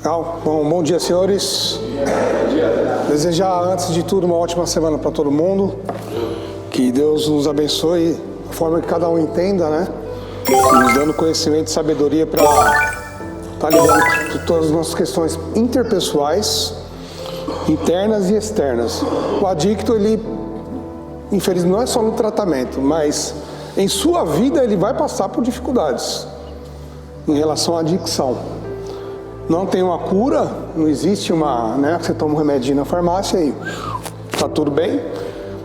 Bom dia, senhores. Desejar, antes de tudo, uma ótima semana para todo mundo. Que Deus nos abençoe da forma que cada um entenda, né? Nos dando conhecimento e sabedoria para estar lidando com todas as nossas questões interpessoais, internas e externas. O adicto, ele, infelizmente, não é só no tratamento, mas em sua vida ele vai passar por dificuldades em relação à adicção. Não tem uma cura, não existe uma, né, você toma um remedinho na farmácia e tá tudo bem,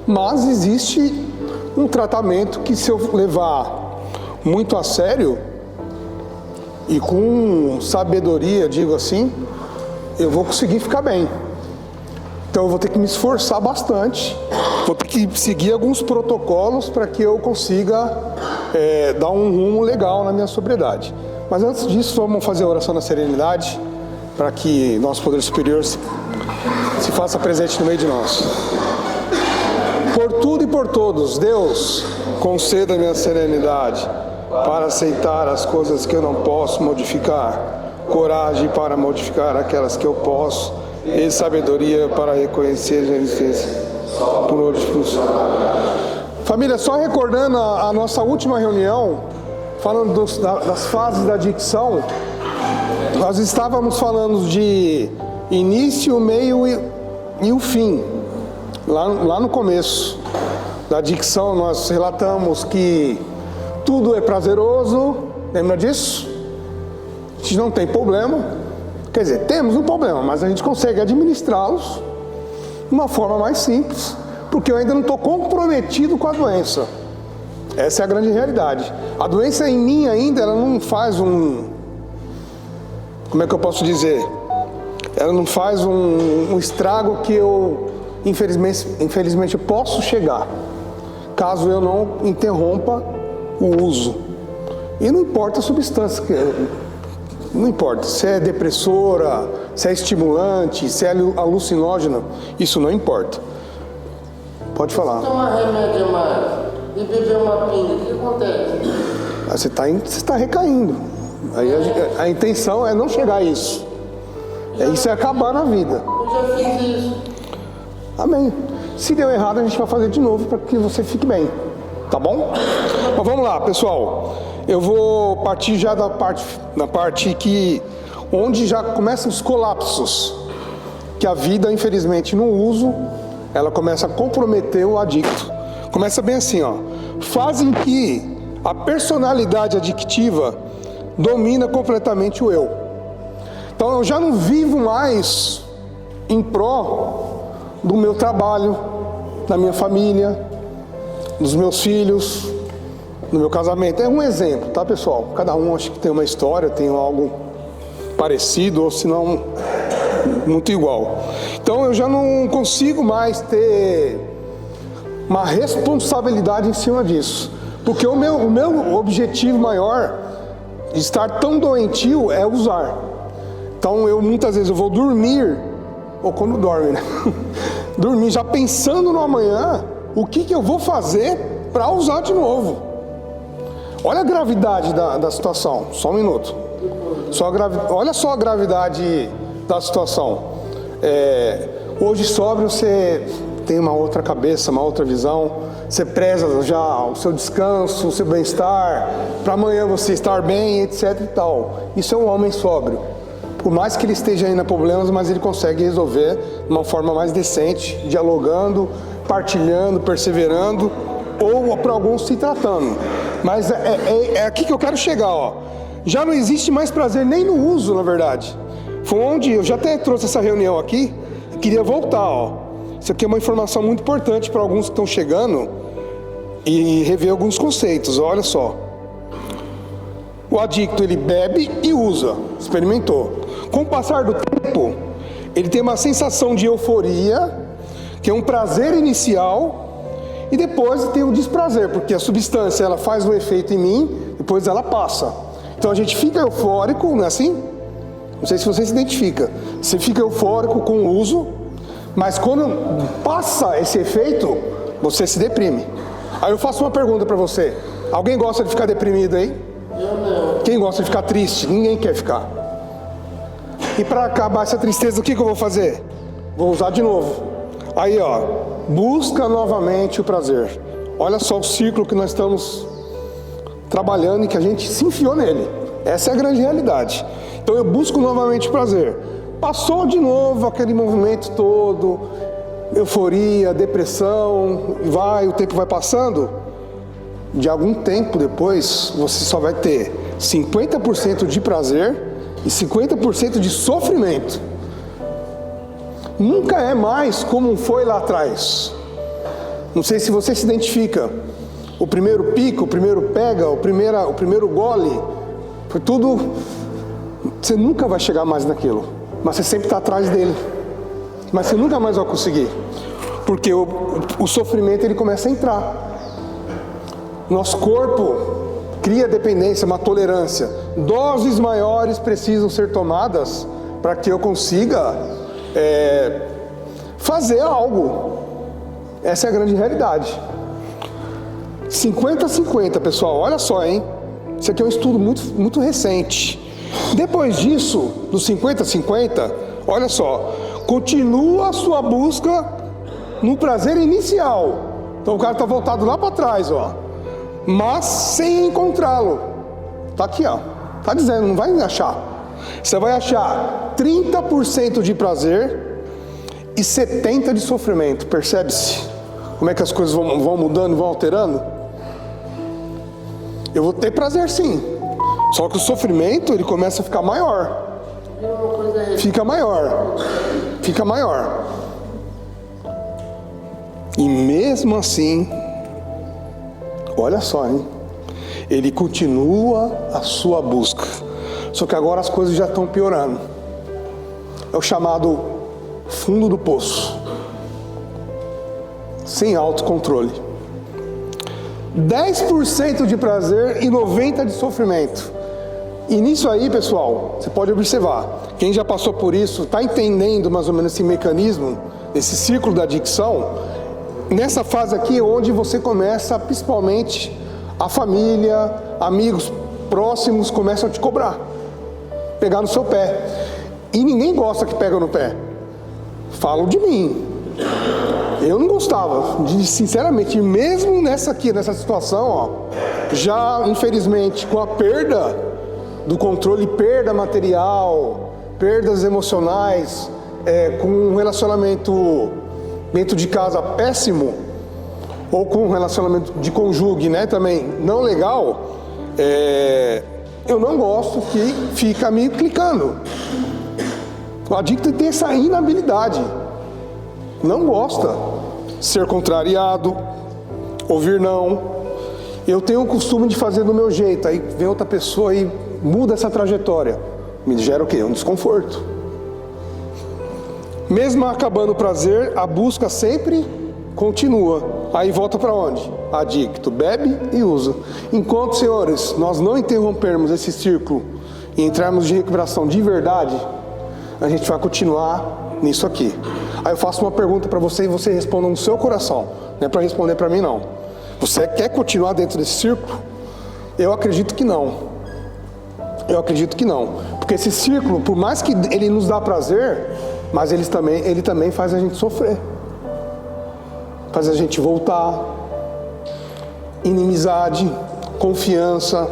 mas existe um tratamento que, se eu levar muito a sério e com sabedoria, digo assim, eu vou conseguir ficar bem. Então eu vou ter que me esforçar bastante, vou ter que seguir alguns protocolos para que eu consiga dar um rumo legal na minha sobriedade. Mas antes disso, vamos fazer a oração na serenidade, para que nosso poder superior se faça presente no meio de nós. Por tudo e por todos, Deus, conceda-me a serenidade para aceitar as coisas que eu não posso modificar, coragem para modificar aquelas que eu posso, e sabedoria para reconhecer a existência por outros. Família, só recordando a nossa última reunião, falando das fases da adicção, nós estávamos falando de início, meio e o fim. Lá no começo da adicção, nós relatamos que tudo é prazeroso, lembra disso? A gente não tem problema, quer dizer, temos um problema, mas a gente consegue administrá-los de uma forma mais simples, porque eu ainda não estou comprometido com a doença. Essa é a grande realidade. A doença em mim ainda, ela não faz como é que eu posso dizer? Ela não faz um estrago que eu, infelizmente, posso chegar, caso eu não interrompa o uso. E não importa a substância, não importa se é depressora, se é estimulante, se é alucinógena, isso não importa. Pode falar. Se tomar remédio a mais e beber uma pinga, o que acontece? Você está recaindo. Aí a intenção é não chegar a isso. Isso é acabar na vida. Eu já fiz isso. Amém. Se deu errado, a gente vai fazer de novo para que você fique bem. Tá bom? Mas vamos lá, pessoal. Eu vou partir já da parte onde já começam os colapsos. Que a vida, infelizmente, no uso, ela começa a comprometer o adicto. Começa bem assim, ó. Fazem que a personalidade adictiva domina completamente o eu. Então eu já não vivo mais em pró do meu trabalho, da minha família, dos meus filhos, do meu casamento. É um exemplo, tá, pessoal? Cada um acho que tem uma história, tem algo parecido, ou se não, muito igual. Então eu já não consigo mais ter uma responsabilidade em cima disso. Porque o meu objetivo maior de estar tão doentio é usar. Então muitas vezes eu vou dormir, ou quando dorme, né? Dormir já pensando no amanhã, o que eu vou fazer para usar de novo. Olha a gravidade da situação, só um minuto. Olha só a gravidade da situação. Hoje sóbrio você tem uma outra cabeça, uma outra visão. Você preza já o seu descanso, o seu bem-estar, para amanhã você estar bem, etc e tal. Isso é um homem sóbrio. Por mais que ele esteja ainda problemas, mas ele consegue resolver de uma forma mais decente, dialogando, partilhando, perseverando, ou para alguns se tratando. Mas é aqui que eu quero chegar, ó. Já não existe mais prazer nem no uso, na verdade. Foi onde eu já até trouxe essa reunião aqui, queria voltar, ó. Isso aqui é uma informação muito importante para alguns que estão chegando e rever alguns conceitos. Olha só. O adicto, ele bebe e usa, experimentou. Com o passar do tempo, ele tem uma sensação de euforia, que é um prazer inicial, e depois tem o desprazer, porque a substância ela faz um efeito em mim, depois ela passa. Então a gente fica eufórico, não é assim? Não sei se você se identifica. Você fica eufórico com o uso, mas quando passa esse efeito, você se deprime. Aí eu faço uma pergunta para você. Alguém gosta de ficar deprimido aí? Eu não. Quem gosta de ficar triste? Ninguém quer ficar. E para acabar essa tristeza, o que eu vou fazer? Vou usar de novo. Aí, ó, busca novamente o prazer. Olha só o círculo que nós estamos trabalhando e que a gente se enfiou nele. Essa é a grande realidade. Então eu busco novamente o prazer. Passou de novo aquele movimento todo, euforia, depressão, o tempo vai passando. De algum tempo depois, você só vai ter 50% de prazer e 50% de sofrimento. Nunca é mais como foi lá atrás. Não sei se você se identifica. O primeiro pico, o primeiro pega, o primeiro gole, foi tudo. Você nunca vai chegar mais naquilo, mas você sempre está atrás dele. Mas você nunca mais vai conseguir, porque o sofrimento ele começa a entrar. Nosso corpo cria dependência, uma tolerância. Doses maiores precisam ser tomadas para que eu consiga fazer algo. Essa é a grande realidade. 50-50, pessoal, olha só, hein? Isso aqui é um estudo muito recente. Depois disso, do 50-50, olha só, continua a sua busca no prazer inicial. Então o cara está voltado lá para trás, ó, mas sem encontrá-lo. Tá aqui, ó, tá dizendo, não vai achar. Você vai achar 30% de prazer e 70% de sofrimento. Percebe-se como é que as coisas vão mudando, vão alterando? Eu vou ter prazer sim, só que o sofrimento ele começa a ficar maior. Fica maior. E mesmo assim, olha só, hein? Ele continua a sua busca. Só que agora as coisas já estão piorando. É o chamado fundo do poço. Sem autocontrole. 10% de prazer e 90% de sofrimento. E nisso aí, pessoal, você pode observar. Quem já passou por isso, está entendendo mais ou menos esse mecanismo, esse ciclo da adicção. Nessa fase aqui, onde você começa, principalmente, a família, amigos próximos começam a te cobrar. Pegar no seu pé. E ninguém gosta que pega no pé. Falo de mim. Eu não gostava, sinceramente, mesmo nessa situação, ó, já infelizmente com a perda do controle, perda material, perdas emocionais, com um relacionamento dentro de casa péssimo, ou com um relacionamento de cônjuge, né, também não legal, eu não gosto que fica me clicando. O adicto tem essa inabilidade. Não gosta ser contrariado, ouvir não. Eu tenho o costume de fazer do meu jeito. Aí vem outra pessoa e muda essa trajetória. Me gera o quê? Um desconforto. Mesmo acabando o prazer, a busca sempre continua. Aí volta para onde? Adicto, bebe e usa. Enquanto, senhores, nós não interrompermos esse círculo e entrarmos de recuperação de verdade, a gente vai continuar nisso aqui. Aí eu faço uma pergunta para você e você responda no seu coração. Não é para responder para mim, não. Você quer continuar dentro desse círculo? Eu acredito que não. Porque esse círculo, por mais que ele nos dá prazer, mas ele também faz a gente sofrer. Faz a gente voltar. Inimizade, confiança.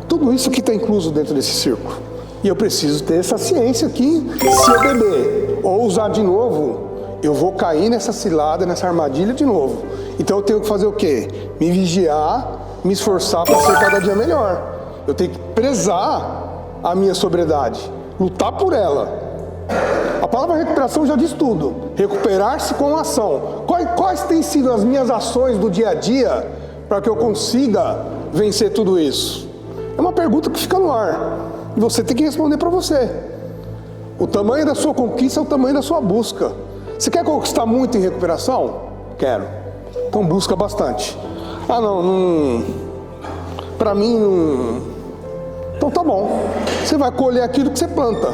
Tudo isso que está incluso dentro desse círculo. E eu preciso ter essa ciência que, se eu beber ou usar de novo, eu vou cair nessa cilada, nessa armadilha de novo. Então eu tenho que fazer o quê? Me vigiar, me esforçar para ser cada dia melhor. Eu tenho que prezar a minha sobriedade, lutar por ela. A palavra recuperação já diz tudo. Recuperar-se com ação. Quais têm sido as minhas ações do dia a dia para que eu consiga vencer tudo isso? É uma pergunta que fica no ar. E você tem que responder para você. O tamanho da sua conquista é o tamanho da sua busca. Você quer conquistar muito em recuperação? Quero. Então busca bastante. Ah, não. Para mim, não. Então tá bom. Você vai colher aquilo que você planta.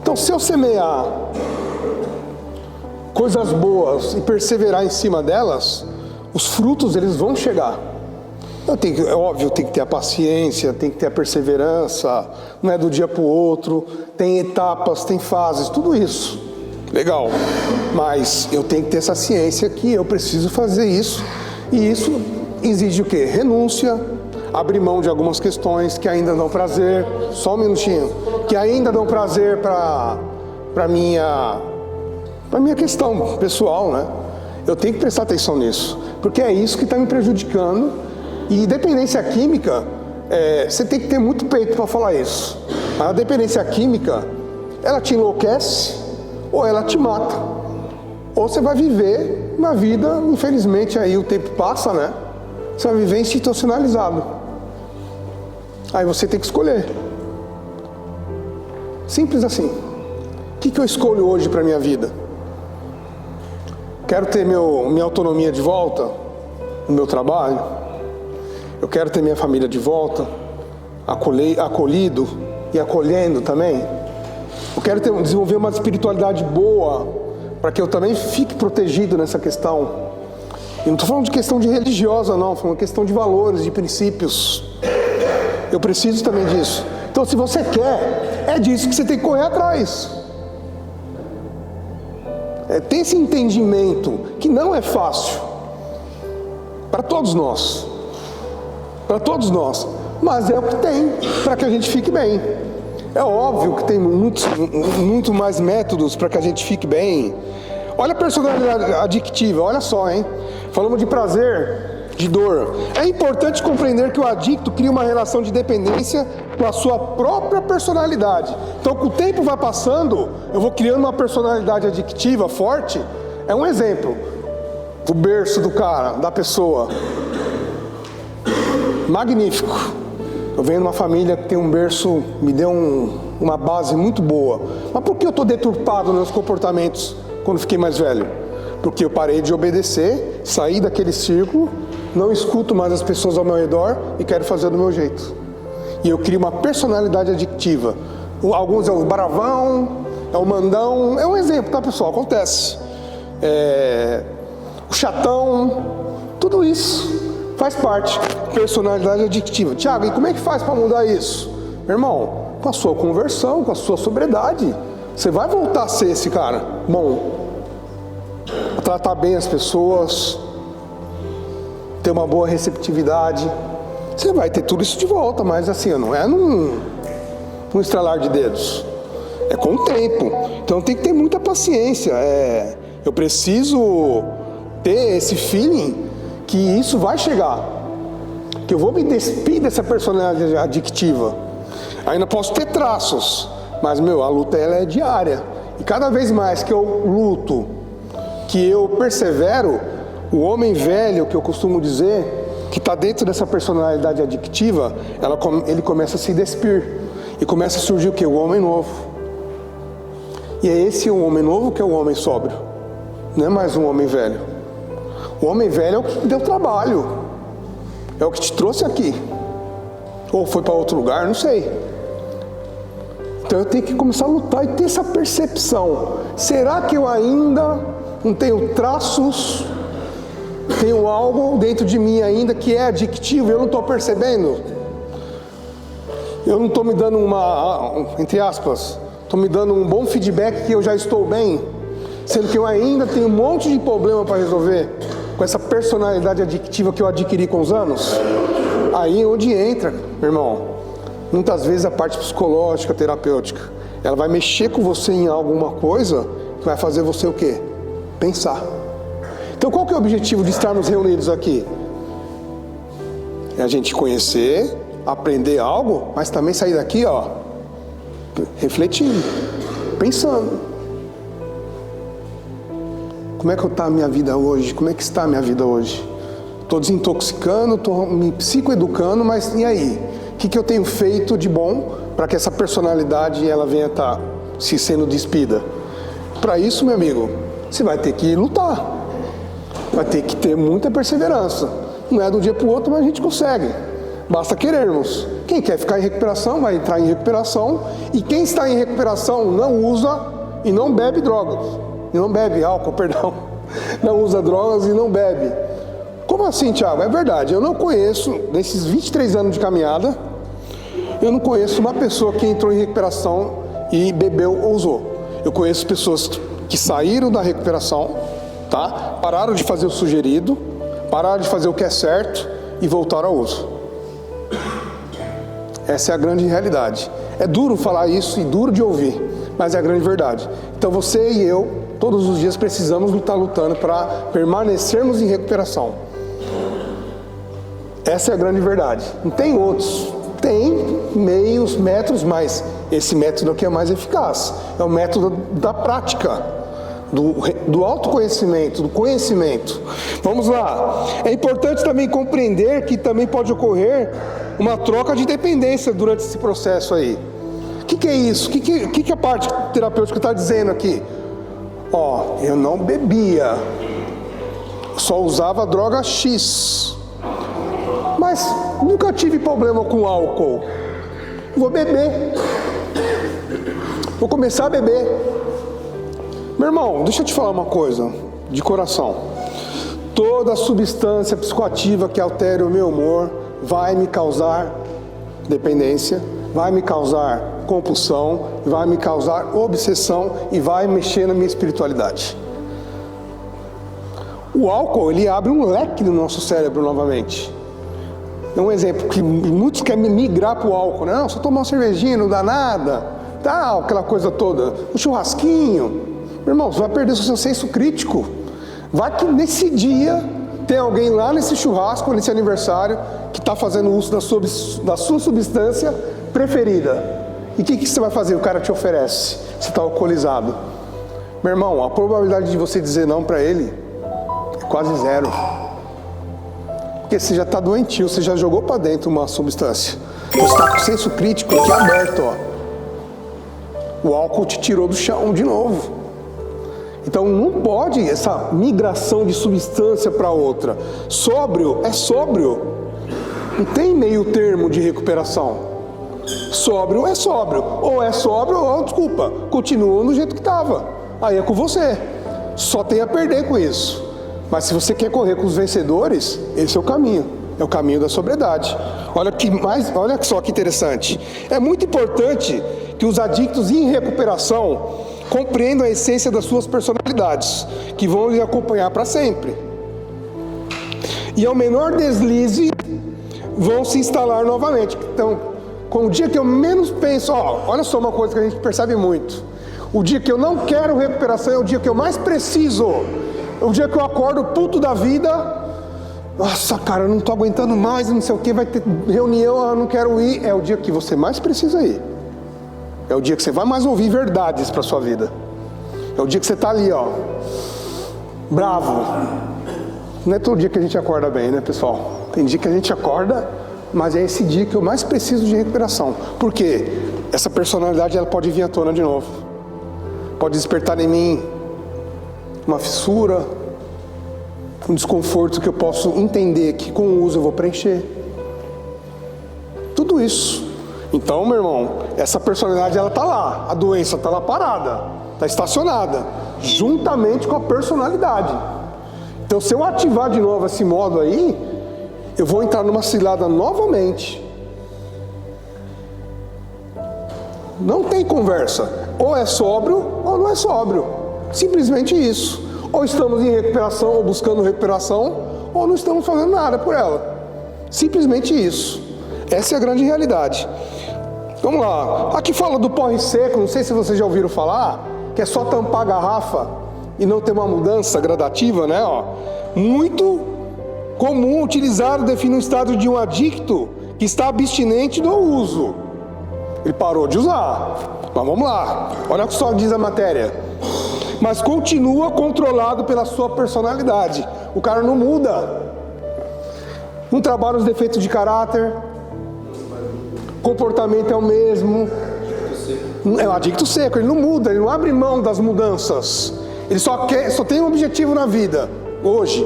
Então se eu semear coisas boas e perseverar em cima delas, os frutos eles vão chegar. É óbvio, tem que ter a paciência, tem que ter a perseverança, não é do dia para o outro, tem etapas, tem fases, tudo isso. Legal, mas eu tenho que ter essa ciência que eu preciso fazer isso, e isso exige o quê? Renúncia, abrir mão de algumas questões que ainda dão prazer, só um minutinho, que ainda dão prazer para minha questão pessoal, né? Eu tenho que prestar atenção nisso, porque é isso que está me prejudicando. E dependência química, você tem que ter muito peito para falar isso. A dependência química, ela te enlouquece ou ela te mata. Ou você vai viver uma vida, infelizmente aí o tempo passa, né? Você vai viver institucionalizado. Aí você tem que escolher. Simples assim. O que eu escolho hoje para a minha vida? Quero ter minha autonomia de volta no meu trabalho? Eu quero ter minha família de volta, acolhido e acolhendo também. Eu quero desenvolver uma espiritualidade boa, para que eu também fique protegido nessa questão. E não estou falando de questão de religiosa, não, estou falando de questão de valores, de princípios. Eu preciso também disso. Então, se você quer, é disso que você tem que correr atrás. Ter esse entendimento, que não é fácil, para todos nós. Para todos nós, mas é o que tem para que a gente fique bem. É óbvio que tem muito mais métodos para que a gente fique bem. Olha a personalidade adictiva, olha só, hein? Falamos de prazer, de dor. É importante compreender que o adicto cria uma relação de dependência com a sua própria personalidade. Então, com o tempo vai passando, eu vou criando uma personalidade adictiva forte. É um exemplo do berço do cara, da pessoa. Magnífico. Eu venho de uma família que tem um berço, me deu uma base muito boa. Mas por que eu estou deturpado nos comportamentos quando fiquei mais velho? Porque eu parei de obedecer, saí daquele círculo, não escuto mais as pessoas ao meu redor e quero fazer do meu jeito. E eu crio uma personalidade adictiva. Alguns é o bravão, é o mandão, é um exemplo, tá, pessoal? Acontece. O chatão, tudo isso faz parte. Personalidade adictiva. Tiago, e como é que faz para mudar isso? Meu irmão, com a sua conversão, com a sua sobriedade, você vai voltar a ser esse cara bom, tratar bem as pessoas, ter uma boa receptividade. Você vai ter tudo isso de volta, mas assim, não é num estralar de dedos, é com o tempo. Então tem que ter muita paciência. Eu preciso ter esse feeling que isso vai chegar, que eu vou me despir dessa personalidade adictiva. Ainda posso ter traços, mas a luta ela é diária. E cada vez mais que eu luto, que eu persevero, o homem velho, que eu costumo dizer, que está dentro dessa personalidade adictiva, ele começa a se despir. E começa a surgir o quê? O homem novo. E é esse o homem novo que é o homem sóbrio. Não é mais um homem velho. O homem velho é o que deu trabalho. É o que te trouxe aqui. Ou foi para outro lugar, não sei. Então eu tenho que começar a lutar e ter essa percepção. Será que eu ainda não tenho traços? Tenho algo dentro de mim ainda que é adictivo e eu não estou percebendo? Eu não estou me dando entre aspas, estou me dando um bom feedback que eu já estou bem, sendo que eu ainda tenho um monte de problema para resolver com essa personalidade adictiva que eu adquiri com os anos. Aí é onde entra, meu irmão, muitas vezes a parte psicológica, terapêutica, ela vai mexer com você em alguma coisa que vai fazer você o quê? Pensar. Então qual que é o objetivo de estarmos reunidos aqui? É a gente conhecer, aprender algo, mas também sair daqui, refletindo, pensando. Como é que está a minha vida hoje? Como é que está a minha vida hoje? Estou desintoxicando, estou me psicoeducando, mas e aí? O que eu tenho feito de bom para que essa personalidade ela venha estar se sendo despida? Para isso, meu amigo, você vai ter que lutar. Vai ter que ter muita perseverança. Não é do dia para o outro, mas a gente consegue. Basta querermos. Quem quer ficar em recuperação, vai entrar em recuperação. E quem está em recuperação não usa e não bebe drogas. E não bebe álcool, perdão. Não usa drogas e não bebe. Como assim, Thiago? É verdade, eu não conheço, nesses 23 anos de caminhada, eu não conheço uma pessoa que entrou em recuperação e bebeu ou usou. Eu conheço pessoas que saíram da recuperação, tá? Pararam de fazer o sugerido, pararam de fazer o que é certo e voltaram ao uso. Essa é a grande realidade. É duro falar isso e duro de ouvir, mas é a grande verdade. Então você e eu, todos os dias precisamos estar lutando para permanecermos em recuperação. Essa é a grande verdade. Não tem outros. Tem meios, métodos, mas esse método aqui é mais eficaz. É o método da prática, do autoconhecimento, do conhecimento. Vamos lá. É importante também compreender que também pode ocorrer uma troca de dependência durante esse processo aí. O que é isso? O que a parte terapêutica está dizendo aqui? Eu não bebia, só usava droga X, mas nunca tive problema com álcool. Vou beber, vou começar a beber. Meu irmão, deixa eu te falar uma coisa de coração. Toda substância psicoativa que altere o meu humor vai me causar dependência, vai me causar compulsão, vai me causar obsessão e vai mexer na minha espiritualidade. O álcool, ele abre um leque no nosso cérebro novamente. É um exemplo que muitos querem migrar para o álcool, né? Não, só tomar uma cervejinha, não dá nada, tal, aquela coisa toda, um churrasquinho. Meu irmão, você vai perder o seu senso crítico. Vai que nesse dia tem alguém lá nesse churrasco, nesse aniversário, que está fazendo uso da sua substância preferida. E o que você vai fazer? O cara te oferece. Você está alcoolizado. Meu irmão, a probabilidade de você dizer não para ele é quase zero. Porque você já está doentio, você já jogou para dentro uma substância. Você está com o senso crítico aqui aberto, O álcool te tirou do chão de novo. Então não pode essa migração de substância para outra. Sóbrio é sóbrio. Não tem meio termo de recuperação. Sóbrio é sóbrio. Ou é sóbrio ou, desculpa, continua do jeito que estava. Aí é com você. Só tem a perder com isso. Mas se você quer correr com os vencedores, esse é o caminho. É o caminho da sobriedade. Olha só que interessante. É muito importante que os adictos em recuperação compreendam a essência das suas personalidades, que vão lhe acompanhar para sempre. E ao menor deslize, vão se instalar novamente. Então, com o dia que eu menos penso, olha só uma coisa que a gente percebe muito. O dia que eu não quero recuperação é o dia que eu mais preciso. É o dia que eu acordo puto da vida. Nossa, cara, eu não estou aguentando mais, não sei o que, vai ter reunião, eu não quero ir. É o dia que você mais precisa ir. É o dia que você vai mais ouvir verdades para a sua vida. É o dia que você está ali, bravo. Não é todo dia que a gente acorda bem, né, pessoal? Tem dia que a gente acorda, mas é esse dia que eu mais preciso de recuperação. Por quê? Essa personalidade, ela pode vir à tona de novo. Pode despertar em mim uma fissura, um desconforto que eu posso entender que com o uso eu vou preencher. Tudo isso. Então, meu irmão, essa personalidade, ela está lá. A doença está lá parada, está estacionada, juntamente com a personalidade. Então, se eu ativar de novo esse modo aí, eu vou entrar numa cilada novamente. Não tem conversa. Ou é sóbrio ou não é sóbrio. Simplesmente isso. Ou estamos em recuperação ou buscando recuperação, ou não estamos fazendo nada por ela. Simplesmente isso. Essa é a grande realidade. Vamos lá. Aqui fala do porre seco, não sei se vocês já ouviram falar, que é só tampar a garrafa e não ter uma mudança gradativa, né? Muito comum utilizado define um estado de um adicto que está abstinente do uso. Ele parou de usar. Mas vamos lá. Olha o que só diz a matéria. Mas continua controlado pela sua personalidade. O cara não muda. Não trabalha os defeitos de caráter. Comportamento é o mesmo. É um adicto seco. Ele não muda, ele não abre mão das mudanças. Ele só tem um objetivo na vida. Hoje,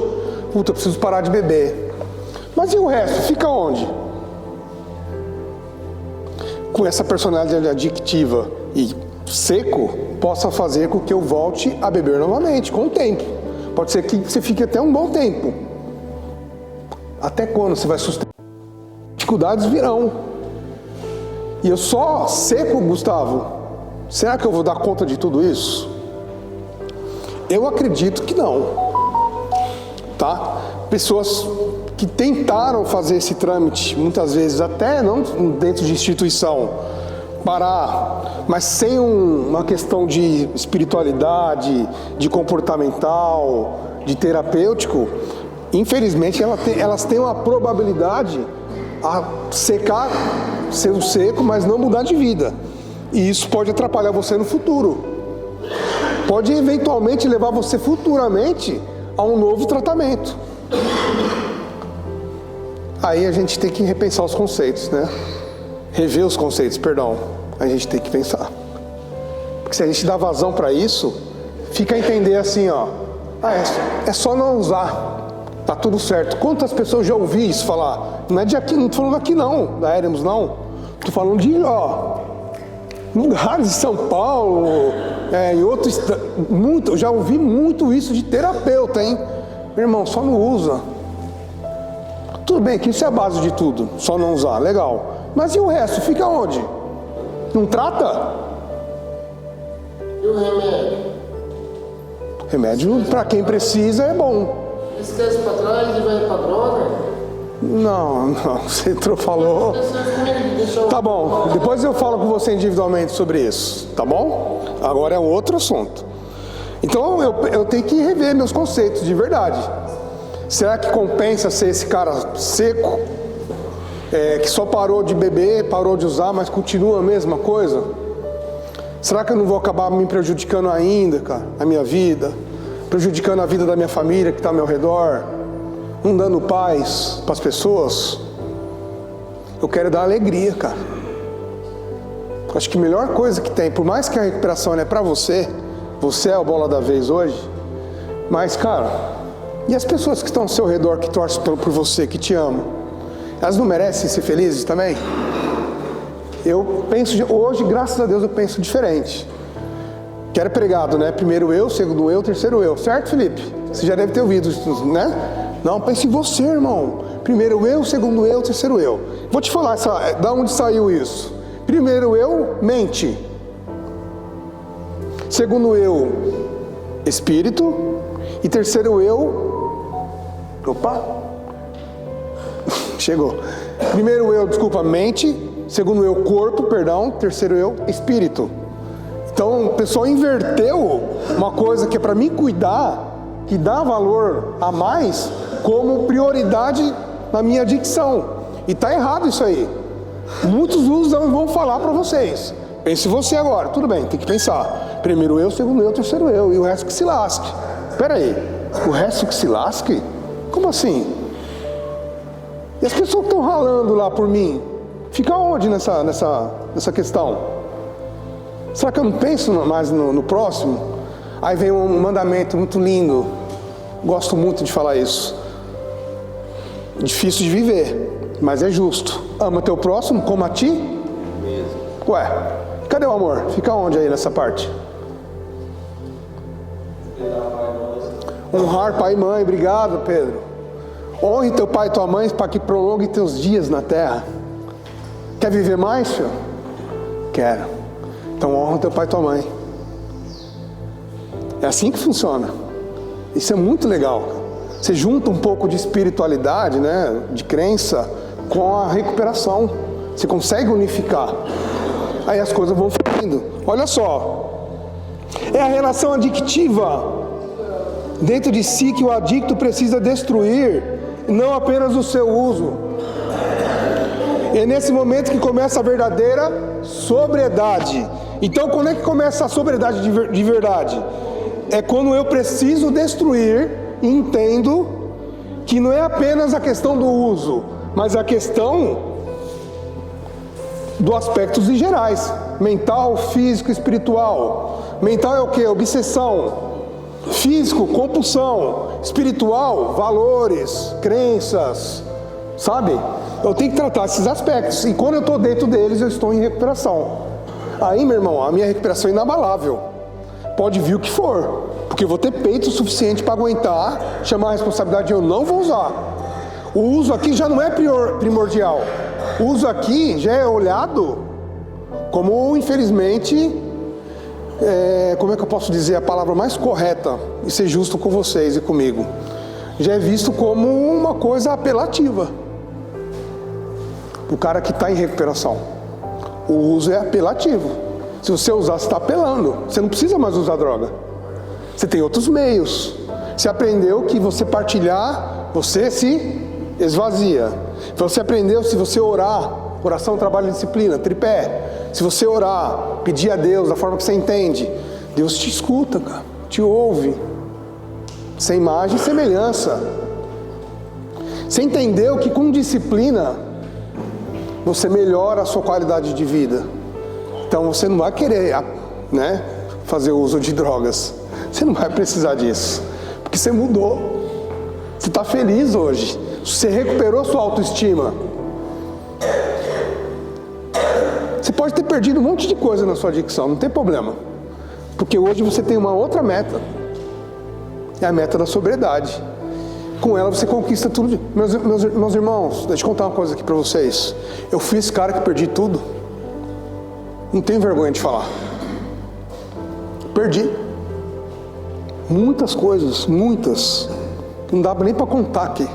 eu preciso parar de beber. Mas e o resto? Fica onde? Com essa personalidade adictiva e seco, possa fazer com que eu volte a beber novamente, com o tempo. Pode ser que você fique até um bom tempo. Até quando você vai sustentar? Dificuldades virão. E eu só seco, Gustavo? Será que eu vou dar conta de tudo isso? Eu acredito que não. Tá? Pessoas que tentaram fazer esse trâmite, muitas vezes até não dentro de instituição, parar, mas sem uma questão de espiritualidade, de comportamental, de terapêutico, infelizmente elas têm uma probabilidade a secar, ser um seco, mas não mudar de vida. E isso pode atrapalhar você no futuro. Pode eventualmente levar você futuramente a um novo tratamento. Aí a gente tem que repensar os conceitos, né? Rever os conceitos, perdão. A gente tem que pensar. Porque se a gente dá vazão para isso, fica a entender assim, ó. É só não usar. Tá tudo certo. Quantas pessoas já ouvi isso falar? Não é de aqui, não tô falando aqui não, da Heremos não. Tô falando de, lugares de São Paulo, em outros, muito, eu já ouvi muito isso de terapeuta, hein? Meu irmão, só não usa. Tudo bem que isso é a base de tudo, só não usar, legal. Mas e o resto? Fica onde? Não trata? E o remédio? Remédio, para quem precisa, é bom. Esquece pra trás e vai pra droga? Não, você falou. Tá bom, depois eu falo com você individualmente sobre isso, tá bom? Agora é um outro assunto. Então eu tenho que rever meus conceitos de verdade. Será que compensa ser esse cara seco, que só parou de beber, parou de usar, mas continua a mesma coisa? Será que eu não vou acabar me prejudicando ainda, cara, a minha vida? Prejudicando a vida da minha família que está ao meu redor? Não dando paz para as pessoas? Eu quero dar alegria, cara. Acho que a melhor coisa que tem, por mais que a recuperação é para você, você é a bola da vez hoje, mas, cara, e as pessoas que estão ao seu redor, que torcem por você, que te amam, elas não merecem ser felizes também? Eu penso, hoje, graças a Deus, eu penso diferente. Que era pregado, né? Primeiro eu, segundo eu, terceiro eu. Certo, Felipe? Você já deve ter ouvido isso, né? Não, pense em você, irmão. Primeiro eu, segundo eu, terceiro eu. Vou te falar da onde saiu isso. Primeiro eu, mente. Segundo eu, espírito. E terceiro eu... Opa! Chegou. Primeiro eu, desculpa, mente. Segundo eu, corpo, perdão. Terceiro eu, espírito. Então o pessoal inverteu uma coisa que é para mim cuidar, que dá valor a mais, como prioridade na minha dicção. E está errado isso aí. Muitos usam e vão falar para vocês. Pense você agora. Tudo bem, tem que pensar. Primeiro eu, segundo eu, terceiro eu. E o resto que se lasque. Espera aí. O resto que se lasque? Como assim? E as pessoas que estão ralando lá por mim? Fica onde nessa questão? Será que eu não penso mais no próximo? Aí vem um mandamento muito lindo. Gosto muito de falar isso. Difícil de viver, mas é justo. Ama teu próximo como a ti mesmo. Ué, cadê o amor? Fica onde aí nessa parte? Honrar pai e mãe. Obrigado, Pedro. Honre teu pai e tua mãe para que prolongue teus dias na terra. Quer viver mais, filho? Quero. Então honra teu pai e tua mãe. É assim que funciona. Isso é muito legal. Você junta um pouco de espiritualidade, né, de crença, com a recuperação. Você consegue unificar. Aí as coisas vão fluindo. Olha só. É a relação adictiva dentro de si que o adicto precisa destruir, não apenas o seu uso. É nesse momento que começa a verdadeira sobriedade. Então, quando é que começa a sobriedade de verdade? É quando eu preciso destruir e entendo que não é apenas a questão do uso, mas a questão dos aspectos em gerais. Mental, físico, espiritual. Mental é o que? Obsessão. Físico, compulsão. Espiritual, valores, crenças. Sabe? Eu tenho que tratar esses aspectos. E quando eu estou dentro deles, eu estou em recuperação. Aí, meu irmão, a minha recuperação é inabalável. Pode vir o que for. Porque eu vou ter peito o suficiente para aguentar, chamar a responsabilidade, eu não vou usar. O uso aqui já não é primordial. O uso aqui já é olhado como, infelizmente, como é que eu posso dizer a palavra mais correta e ser justo com vocês e comigo? Já é visto como uma coisa apelativa. O cara que está em recuperação. O uso é apelativo. Se você usar, você está apelando. Você não precisa mais usar droga. Você tem outros meios. Você aprendeu que você partilhar, você se esvazia. Você aprendeu, se você orar, oração, trabalho e disciplina, tripé. Se você orar, pedir a Deus da forma que você entende, Deus te escuta, cara, te ouve. Sem imagem e semelhança. Você entendeu que com disciplina você melhora a sua qualidade de vida. Então você não vai querer, né, fazer uso de drogas. Você não vai precisar disso, porque você mudou. Você está feliz hoje. Você recuperou sua autoestima. Você pode ter perdido um monte de coisa na sua adicção, não tem problema. Porque hoje você tem uma outra meta. É a meta da sobriedade. Com ela você conquista tudo. Meus irmãos, deixa eu contar uma coisa aqui para vocês. Eu fui esse cara que perdi tudo. Não tenho vergonha de falar. Perdi. Muitas coisas, muitas. Não dá nem para contar aqui.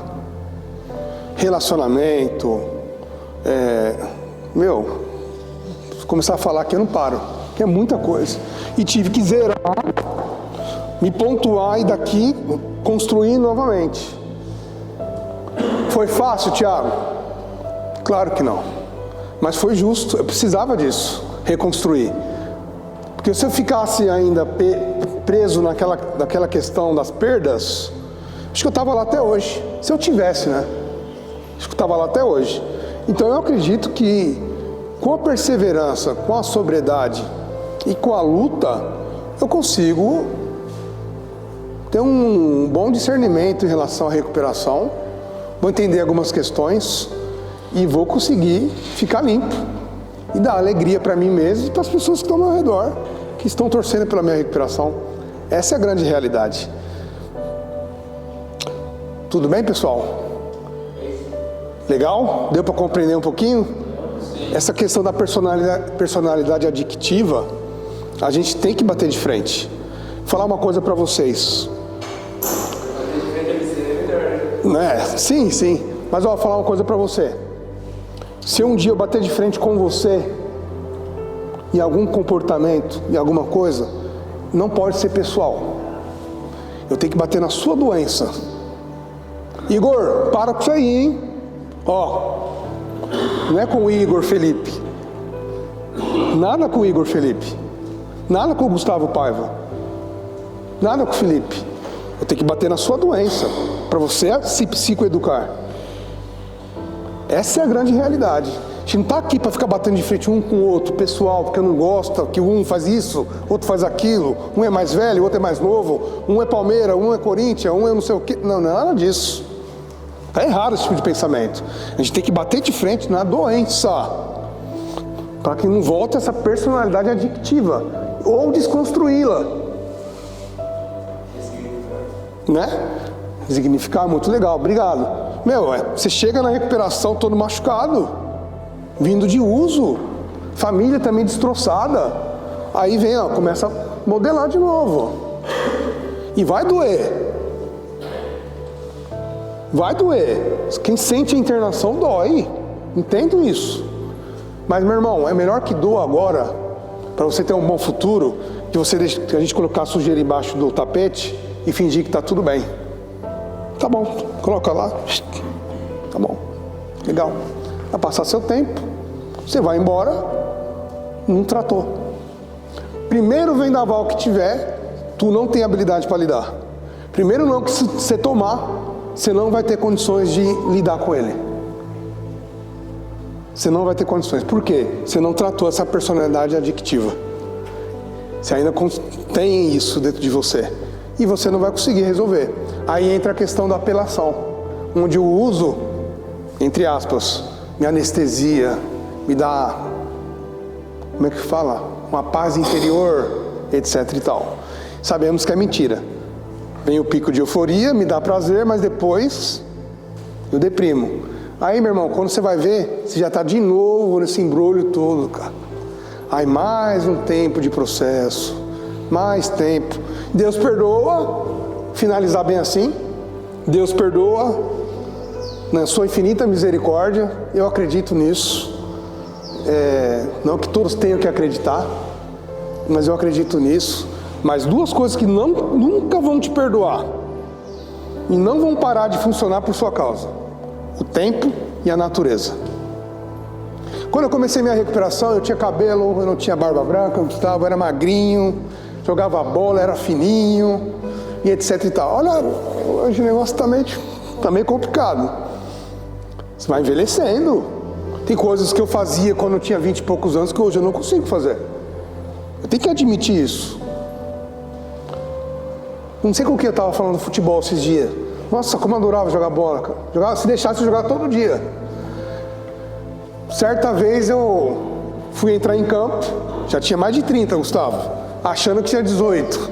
Relacionamento. Se começar a falar aqui eu não paro. Que é muita coisa. E tive que zerar, me pontuar e daqui construir novamente. Foi fácil, Thiago? Claro que não. Mas foi justo, eu precisava disso, reconstruir. Porque se eu ficasse ainda preso naquela questão das perdas, acho que eu estava lá até hoje. Se eu tivesse, né? Acho que eu estava lá até hoje. Então eu acredito que com a perseverança, com a sobriedade e com a luta, eu consigo ter um bom discernimento em relação à recuperação, vou entender algumas questões e vou conseguir ficar limpo e dar alegria para mim mesmo e para as pessoas que estão ao meu redor, que estão torcendo pela minha recuperação. Essa é a grande realidade. Tudo bem, pessoal? Legal? Deu para compreender um pouquinho? Essa questão da personalidade adictiva, a gente tem que bater de frente. Vou falar uma coisa para vocês. Sim, sim. Mas vou falar uma coisa para você. Se um dia eu bater de frente com você em algum comportamento, em alguma coisa, não pode ser pessoal. Eu tenho que bater na sua doença. Igor, para com isso aí, hein? Não é com o Igor Felipe. Nada com o Igor Felipe. Nada com o Gustavo Paiva. Nada com o Felipe. Eu tenho que bater na sua doença para você se psicoeducar. Essa é a grande realidade. A gente não está aqui para ficar batendo de frente um com o outro, pessoal, porque não gosta, que um faz isso, outro faz aquilo, um é mais velho, outro é mais novo, um é Palmeiras, um é Corinthians, um é não sei o quê. Não, não é nada disso. Está errado esse tipo de pensamento. A gente tem que bater de frente na doença, para que não volte essa personalidade adictiva, ou desconstruí-la. Né? Significar muito legal, obrigado. Você chega na recuperação todo machucado, vindo de uso, família também destroçada, aí vem, começa a modelar de novo, e vai doer. Vai doer. Quem sente a internação dói, entendo isso. Mas, meu irmão, é melhor que doa agora, para você ter um bom futuro, que a gente colocar a sujeira embaixo do tapete e fingir que está tudo bem. Tá bom, coloca lá. Tá bom, legal. Vai passar seu tempo, você vai embora, não tratou. Primeiro vendaval que tiver, tu não tem habilidade para lidar. Primeiro não que você tomar, você não vai ter condições de lidar com ele. Você não vai ter condições. Por quê? Você não tratou essa personalidade adictiva. Você ainda tem isso dentro de você. E você não vai conseguir resolver. Aí entra a questão da apelação, onde o uso, entre aspas, me anestesia, me dá, como é que fala? Uma paz interior, etc e tal. Sabemos que é mentira. Vem o pico de euforia, me dá prazer, mas depois Eu deprimo. Aí, meu irmão, quando você vai ver, você já está de novo nesse embrulho todo, cara. Aí mais um tempo de processo, mais tempo. Deus perdoa, finalizar bem assim. Deus perdoa, na sua infinita misericórdia, eu acredito nisso. Não que todos tenham que acreditar, mas eu acredito nisso. Mas duas coisas que nunca vão te perdoar e não vão parar de funcionar por sua causa: o tempo e a natureza. Quando eu comecei minha recuperação, eu tinha cabelo, eu não tinha barba branca, eu era magrinho, jogava bola, era fininho, e etc e tal. Olha, hoje o negócio tá meio complicado. Você vai envelhecendo. Tem coisas que eu fazia quando eu tinha 20 e poucos anos que hoje eu não consigo fazer. Eu tenho que admitir isso. Não sei com quem eu estava falando de futebol esses dias. Nossa, como eu adorava jogar bola, cara. Se deixasse eu jogar todo dia. Certa vez eu fui entrar em campo, já tinha mais de 30, Gustavo, achando que tinha 18.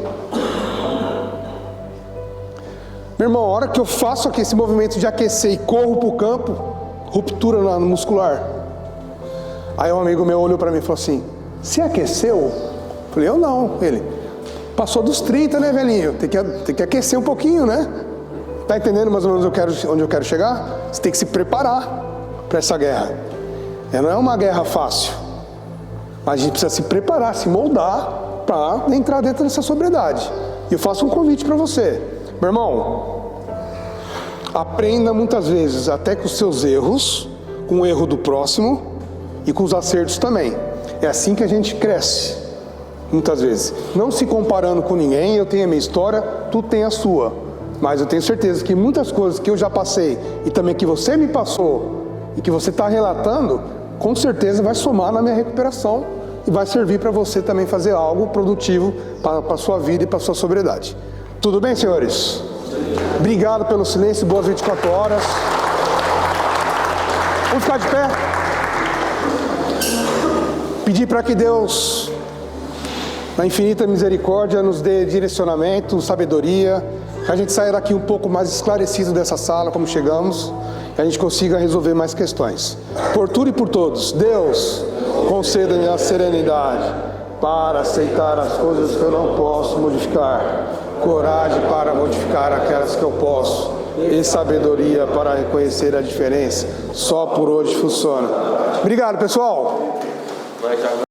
Meu irmão, a hora que eu faço aqui esse movimento de aquecer e corro pro campo, ruptura no muscular. Aí um amigo meu olhou para mim e falou assim: você aqueceu? Eu falei: eu não. Ele: passou dos 30, né, velhinho? Tem que aquecer um pouquinho, né? Tá entendendo mais ou menos onde eu quero chegar? Você tem que se preparar para essa guerra. Não é uma guerra fácil, mas a gente precisa se preparar, se moldar para entrar dentro dessa sobriedade. E eu faço um convite para você, meu irmão, aprenda muitas vezes até com os seus erros, com o erro do próximo e com os acertos também. É assim que a gente cresce, muitas vezes. Não se comparando com ninguém, eu tenho a minha história, tu tem a sua. Mas eu tenho certeza que muitas coisas que eu já passei e também que você me passou e que você está relatando, com certeza vai somar na minha recuperação e vai servir para você também fazer algo produtivo para a sua vida e para a sua sobriedade. Tudo bem, senhores? Obrigado pelo silêncio, boas 24 horas. Vamos ficar de pé? Pedir para que Deus, na infinita misericórdia, nos dê direcionamento, sabedoria, que a gente saia daqui um pouco mais esclarecido dessa sala, como chegamos, e a gente consiga resolver mais questões. Por tudo e por todos, Deus, conceda-me a serenidade para aceitar as coisas que eu não posso modificar, coragem para modificar aquelas que eu posso, e sabedoria para reconhecer a diferença. Só por hoje funciona. Obrigado, pessoal.